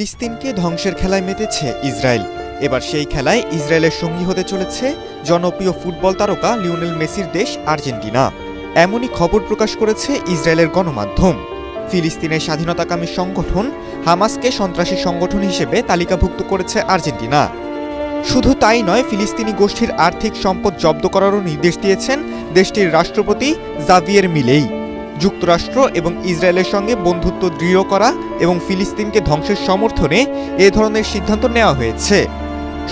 ফিলিস্তিনকে ধ্বংসের খেলায় মেতেছে ইসরায়েল। এবার সেই খেলায় ইসরায়েলের সঙ্গী হতে চলেছে জনপ্রিয় ফুটবল তারকা লিওনেল মেসির দেশ আর্জেন্টিনা। এমনই খবর প্রকাশ করেছে ইসরায়েলের গণমাধ্যম। ফিলিস্তিনের স্বাধীনতাকামী সংগঠন হামাসকে সন্ত্রাসী সংগঠন হিসেবে তালিকাভুক্ত করেছে আর্জেন্টিনা। শুধু তাই নয়, ফিলিস্তিনি গোষ্ঠীর আর্থিক সম্পদ জব্দ করারও নির্দেশ দিয়েছেন দেশটির রাষ্ট্রপতি জাভিয়ের মিলেই। যুক্তরাষ্ট্র এবং ইসরায়েলের সঙ্গে বন্ধুত্ব দৃঢ় করা এবং ফিলিস্তিনকে ধ্বংসের সমর্থনে এ ধরনের সিদ্ধান্ত নেওয়া হয়েছে।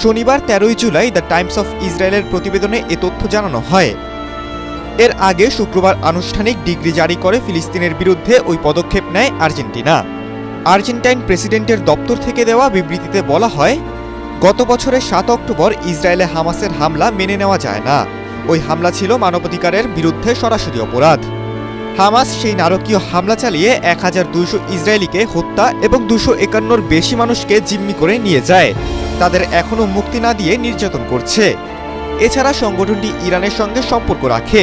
শনিবার 13 জুলাই দ্য টাইমস অফ ইসরায়েলের প্রতিবেদনে এ তথ্য জানানো হয়। এর আগে শুক্রবার আনুষ্ঠানিক ডিগ্রি জারি করে ফিলিস্তিনের বিরুদ্ধে ওই পদক্ষেপ নেয় আর্জেন্টিনা। আর্জেন্টাইন প্রেসিডেন্টের দপ্তর থেকে দেওয়া বিবৃতিতে বলা হয়, গত বছরের 7 অক্টোবর ইসরায়েলে হামাসের হামলা মেনে নেওয়া যায় না। ওই হামলা ছিল মানবাধিকারের বিরুদ্ধে সরাসরি অপরাধ। হামাস সেই নারকীয় হামলা চালিয়ে 1200 ইসরায়েলিকে হত্যা এবং 251-র বেশি মানুষকে জিম্মি করে নিয়ে যায়। তাদের এখনও মুক্তি না দিয়ে নির্যাতন করছে। এছাড়া সংগঠনটি ইরানের সঙ্গে সম্পর্ক রাখে,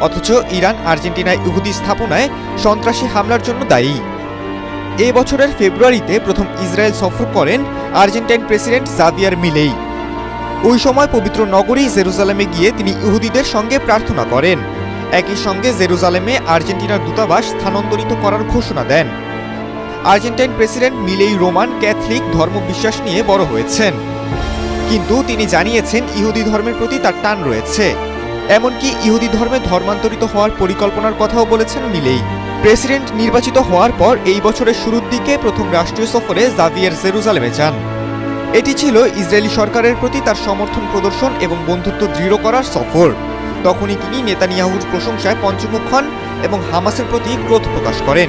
অথচ ইরান আর্জেন্টিনায় ইহুদি স্থাপনায় সন্ত্রাসী হামলার জন্য দায়ী। এ বছরের ফেব্রুয়ারিতে প্রথম ইসরায়েল সফর করেন আর্জেন্টাইন প্রেসিডেন্ট জাভিয়ার মিলেই। ওই সময় পবিত্র নগরী জেরুজালেমে গিয়ে তিনি ইহুদিদের সঙ্গে প্রার্থনা করেন। একই সঙ্গে জেরুজালেমে আর্জেন্টিনার দূতাবাস স্থানান্তরিত করার ঘোষণা দেন। আর্জেন্টাইন প্রেসিডেন্ট মিলেই রোমান ক্যাথলিক ধর্মবিশ্বাস নিয়ে বড় হয়েছেন, কিন্তু তিনি জানিয়েছেন ইহুদি ধর্মের প্রতি তার টান রয়েছে। এমনকি ইহুদি ধর্মে ধর্মান্তরিত হওয়ার পরিকল্পনার কথাও বলেছেন মিলেই। প্রেসিডেন্ট নির্বাচিত হওয়ার পর এই বছরের শুরুর দিকে প্রথম রাষ্ট্রীয় সফরে জাভিয়ের জেরুজালেমে যান। এটি ছিল ইসরায়েলি সরকারের প্রতি তার সমর্থন প্রদর্শন এবং বন্ধুত্ব দৃঢ় করার সফর। তখনই তিনি নেতানিয়াহুর প্রশংসায় পঞ্চমুখ হন এবং হামাসের প্রতি ক্রোধ প্রকাশ করেন।